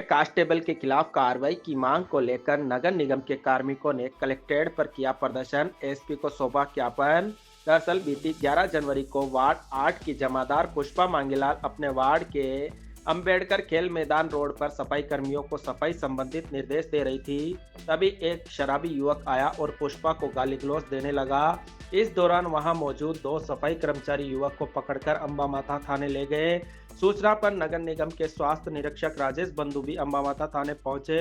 Head constable के खिलाफ कार्रवाई की मांग को लेकर नगर निगम के कार्मिकों ने कलेक्ट्रेट पर किया प्रदर्शन। एसपी को सौंपा ज्ञापन। दरअसल बीती 11 जनवरी को वार्ड 8 की जमादार पुष्पा मांगीलाल अपने वार्ड के अंबेडकर खेल मैदान रोड पर सफाई कर्मियों को सफाई संबंधित निर्देश दे रही थी। तभी एक शराबी युवक आया और पुष्पा को गाली गलौज देने लगा। इस दौरान वहां मौजूद 2 सफाई कर्मचारी युवक को पकड़कर अंबामाता थाने ले गए। सूचना पर नगर निगम के स्वास्थ्य निरीक्षक राजेश बंधु भी अंबामाता थाने पहुंचे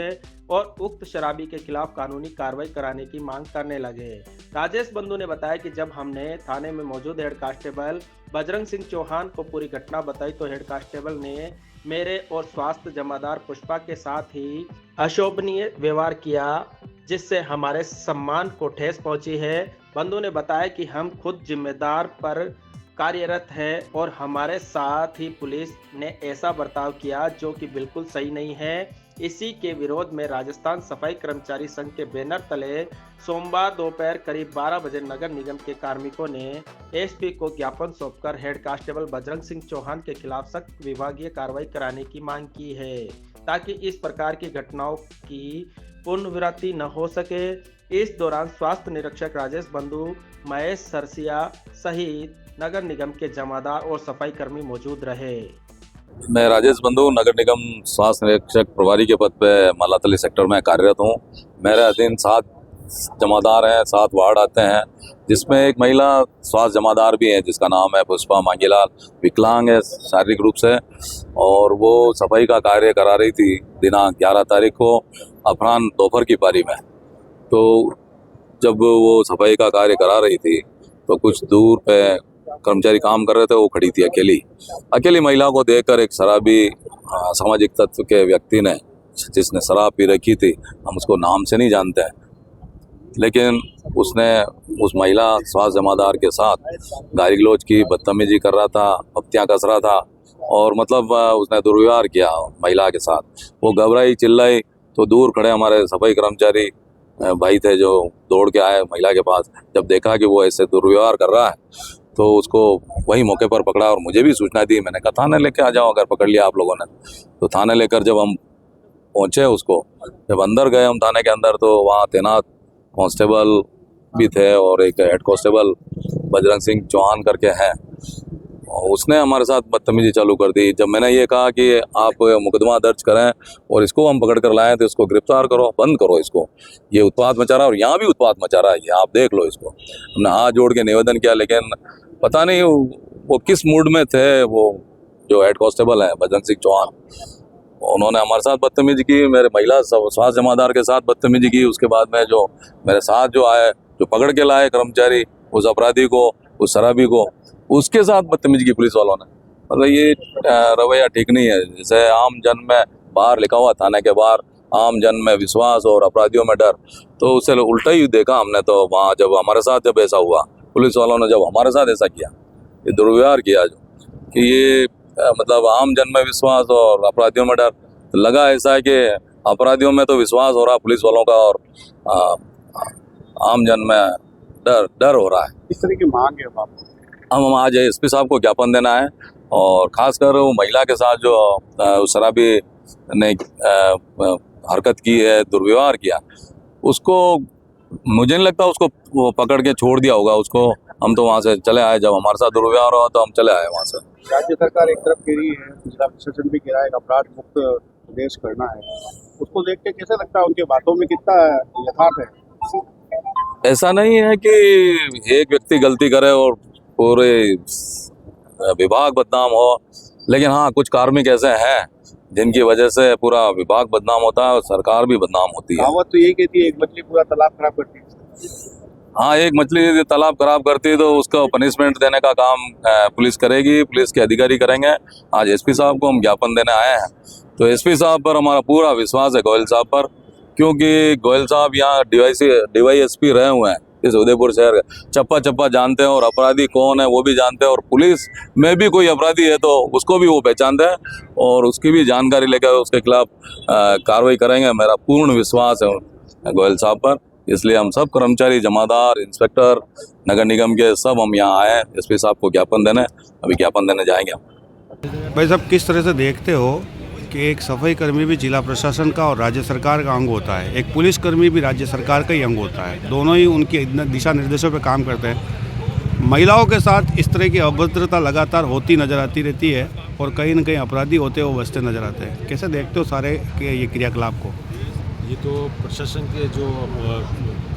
और उक्त शराबी के खिलाफ कानूनी कार्रवाई कराने की मांग करने लगे। राजेश बंधु ने बताया कि जब हमने थाने में मौजूद हेड कांस्टेबल बजरंग सिंह चौहान को पूरी घटना बताई तो हेड कांस्टेबल ने मेरे और स्वास्थ्य जमादार पुष्पा के साथ ही अशोभनीय व्यवहार किया, जिससे हमारे सम्मान को ठेस पहुंची है। बंधु ने बताया कि हम खुद जिम्मेदार पर कार्यरत है और हमारे साथ ही पुलिस ने ऐसा बर्ताव किया जो कि बिल्कुल सही नहीं है। इसी के विरोध में राजस्थान सफाई कर्मचारी संघ के बैनर तले सोमवार दोपहर करीब 12 बजे नगर निगम के कार्मिकों ने एसपी को ज्ञापन सौंपकर हेड कांस्टेबल बजरंग सिंह चौहान के खिलाफ सख्त विभागीय कार्रवाई कराने की मांग की है, ताकि इस प्रकार की घटनाओं की पुनरावृत्ति न हो सके। इस दौरान स्वास्थ्य निरीक्षक राजेश बंधु, महेश सरसिया सहित नगर निगम के जमादार और सफाई कर्मी मौजूद रहे। मैं राजेश बंधु नगर निगम स्वास्थ्य निरीक्षक प्रभारी के पद पे मालातली सेक्टर में कार्यरत हूँ। मेरे अधीन 7 जमादार हैं, 7 वार्ड आते हैं, जिसमें एक महिला स्वास्थ्य जमादार भी है जिसका नाम है पुष्पा मांगीलाल। विकलांग है शारीरिक रूप से और वो सफाई का कार्य करा रही थी दिनांक 11 तारीख को अपराह्न दोपहर की पारी में। तो जब वो सफाई का कार्य करा रही थी तो कुछ दूर पे कर्मचारी काम कर रहे थे, वो खड़ी थी अकेली महिला को देखकर एक शराबी सामाजिक तत्व के व्यक्ति ने, जिसने शराब पी रखी थी, हम उसको नाम से नहीं जानते हैं, लेकिन उसने उस महिला स्वास्थ्य जमादार के साथ गाली गलौज की, बदतमीजी कर रहा था, पत्तियाँ कस रहा था और मतलब उसने दुर्व्यवहार किया महिला के साथ। वो घबराई, चिल्लाई तो दूर खड़े हमारे सफाई कर्मचारी भाई थे जो दौड़ के आए महिला के पास। जब देखा कि वो ऐसे दुर्व्यवहार कर रहा है तो उसको वही मौके पर पकड़ा और मुझे भी सूचना दी। मैंने कहा थाने लेके आ जाओ अगर पकड़ लिया आप लोगों ने। तो थाने लेकर जब हम पहुंचे, उसको जब अंदर गए हम थाने के अंदर, तो वहाँ तैनात कांस्टेबल भी थे और एक हेड कांस्टेबल बजरंग सिंह चौहान करके हैं। उसने हमारे साथ बदतमीजी चालू कर दी। जब मैंने ये कहा कि आप मुकदमा दर्ज करें और इसको हम पकड़ कर लाएं तो इसको गिरफ्तार करो, बंद करो इसको, ये उत्पात मचा रहा है और यहाँ भी उत्पात मचा रहा है, ये आप देख लो इसको। हमने हाथ जोड़ के निवेदन किया, लेकिन पता नहीं वो किस मूड में थे। वो जो हेड कांस्टेबल है बजरंग सिंह चौहान, उन्होंने हमारे साथ बदतमीजी की, मेरे महिला स्वास्थ्य जमादार के साथ बदतमीजी की। उसके बाद में जो मेरे साथ जो आए, जो पकड़ के लाए कर्मचारी, उस अपराधी को, उस शराबी को, उसके साथ बदतमीजी की पुलिस वालों ने। मतलब ये रवैया ठीक नहीं है। जैसे आम जन में बाहर लिखा हुआ थाने के बाहर, आम जन में विश्वास और अपराधियों में डर, तो उससे उल्टा ही देखा हमने। तो वहाँ जब हमारे साथ जब ऐसा हुआ, पुलिस वालों ने जब हमारे साथ ऐसा किया, ये दुर्व्यवहार किया, जो कि ये मतलब आम जन में विश्वास और अपराधियों में डर, तो लगा ऐसा है कि अपराधियों में तो विश्वास हो रहा पुलिस वालों का और आम जन में डर हो रहा है। इस तरह की मांग है आपको? हम आज एसपी साहब को ज्ञापन देना है और खासकर वो महिला के साथ जो शराबी ने हरकत की है, दुर्व्यवहार किया, उसको मुझे नहीं लगता उसको वो पकड़ के छोड़ दिया होगा उसको। हम तो वहाँ से चले आए, जब हमारे साथ दुर्व्यवहार हुआ तो हम चले आए वहाँ से। राज्य सरकार एक तरफ कह रही है जिला प्रशासन भी कह रहा है अपराध मुक्त प्रदेश करना है, उसको देख के कैसे लगता है, उनकी बातों में कितना यथार्थ है? ऐसा नहीं है कि एक व्यक्ति गलती करे और पूरे विभाग बदनाम हो, लेकिन हाँ कुछ कार्मिक ऐसे हैं जिनकी वजह से पूरा विभाग बदनाम होता है और सरकार भी बदनाम होती है। कहावत तो यही कहती है एक मछली पूरा तालाब खराब करती है। हाँ, एक मछली यदि तालाब खराब करती है तो उसको पनिशमेंट देने का काम पुलिस करेगी, पुलिस के अधिकारी करेंगे। आज एसपी साहब को हम ज्ञापन देने आए हैं, तो एसपी साहब पर हमारा पूरा विश्वास है, गोयल साहब पर, क्योंकि गोयल साहब यहाँ DYSP रहे हुए हैं इस उदयपुर शहर के, चप्पा चप्पा जानते हैं और अपराधी कौन है वो भी जानते हैं, और पुलिस में भी कोई अपराधी है तो उसको भी वो पहचानते हैं और उसकी भी जानकारी लेकर उसके खिलाफ कार्रवाई करेंगे। मेरा पूर्ण विश्वास है गोयल साहब पर, इसलिए हम सब कर्मचारी, जमादार, इंस्पेक्टर, नगर निगम के सब हम यहाँ आए एसपी साहब को ज्ञापन देने। अभी ज्ञापन देने जाएंगे हम। भाई साहब, किस तरह से देखते हो कि एक सफाई कर्मी भी जिला प्रशासन का और राज्य सरकार का अंग होता है, एक पुलिस कर्मी भी राज्य सरकार का ही अंग होता है। दोनों ही उनके दिशा निर्देशों पर काम करते हैं। महिलाओं के साथ इस तरह की अभद्रता लगातार होती नज़र आती रहती है और कहीं न कहीं अपराधी होते हुए बचते नज़र आते हैं। कैसे देखते हो सारे के ये क्रियाकलाप को? ये तो प्रशासन के जो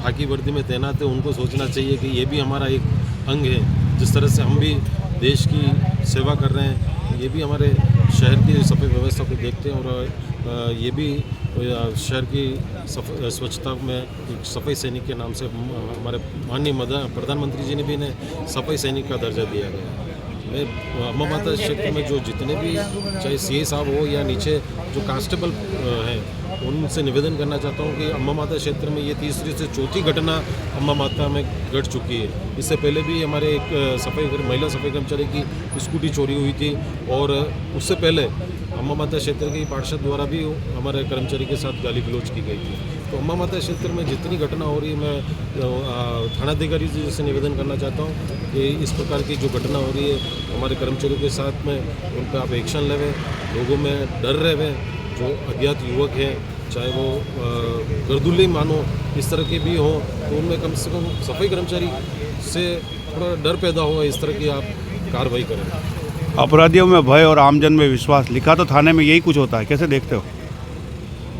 खाकी वर्दी में तैनात है उनको सोचना चाहिए कि ये भी हमारा एक अंग है। जिस तरह से हम भी देश की सेवा कर रहे हैं, ये भी हमारे शहर की सफाई व्यवस्था को देखते हैं और ये भी शहर की स्वच्छता में एक सफाई सैनिक के नाम से हमारे माननीय प्रधानमंत्री जी ने भी इन्हें सफाई सैनिक का दर्जा दिया गया है। मैं अम्मा माता क्षेत्र में जो जितने भी चाहे सीए साहब हो या नीचे जो कांस्टेबल हैं उनसे निवेदन करना चाहता हूँ कि अम्मा माता क्षेत्र में ये तीसरी से चौथी घटना अम्मा माता में घट चुकी है। इससे पहले भी हमारे एक महिला सफाई कर्मचारी की स्कूटी चोरी हुई थी और उससे पहले अम्मा माता क्षेत्र के पार्षद द्वारा भी हमारे कर्मचारी के साथ गाली गलौज की गई थी। तो अम्मा माता क्षेत्र में जितनी घटना हो रही है, मैं थानाधिकारी जी से निवेदन करना चाहता हूँ कि इस प्रकार की जो घटना हो रही है हमारे कर्मचारियों के साथ में उन पर आप एक्शन लेवें, लोगों में डर रहे, जो अज्ञात युवक हैं चाहे वो गर्दुल्ली मानो इस तरह के भी हों तो उनमें कम से कम सफाई कर्मचारी से थोड़ा डर पैदा हो, इस तरह की आप कार्रवाई करें। अपराधियों में भय और आमजन में विश्वास, लिखा तो थाने में यही कुछ होता है, कैसे देखते हो?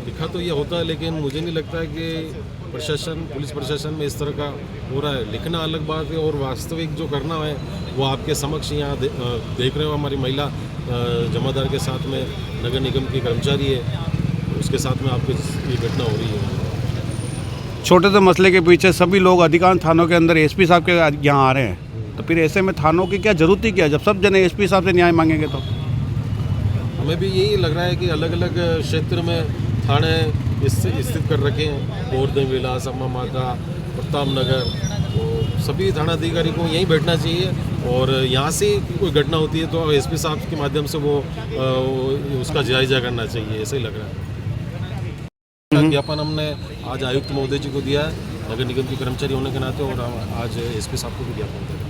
लिखा तो ये होता है लेकिन मुझे नहीं लगता है कि पुलिस प्रशासन में इस तरह का हो रहा है। लिखना अलग बात है और वास्तविक जो करना है वो आपके समक्ष यहाँ देख रहे हो। हमारी महिला जमादार के साथ में नगर निगम की कर्मचारी है, उसके साथ में आपको ये घटना हो रही है। छोटे से मसले के पीछे सभी लोग अधिकांश थानों के अंदर एसपी साहब के यहाँ आ रहे हैं, तो फिर ऐसे में थानों की क्या जरूरत ही क्या, जब सब जने एसपी साहब से न्याय मांगेंगे तो? हमें भी यही लग रहा है कि अलग अलग क्षेत्र में थाने स्थित कर रखे हैं, गोवर्धन विलास, अम्मा माता, प्रताप नगर, तो सभी थानाधिकारी को यहीं बैठना चाहिए और यहाँ से कोई घटना होती है तो एसपी साहब के माध्यम से वो उसका जायजा करना चाहिए, ऐसा ही लग रहा है। ज्ञापन हमने आज आयुक्त महोदय जी को दिया है नगर निगम के कर्मचारी होने के नाते और आज एसपी साहब को भी ज्ञापन दिया।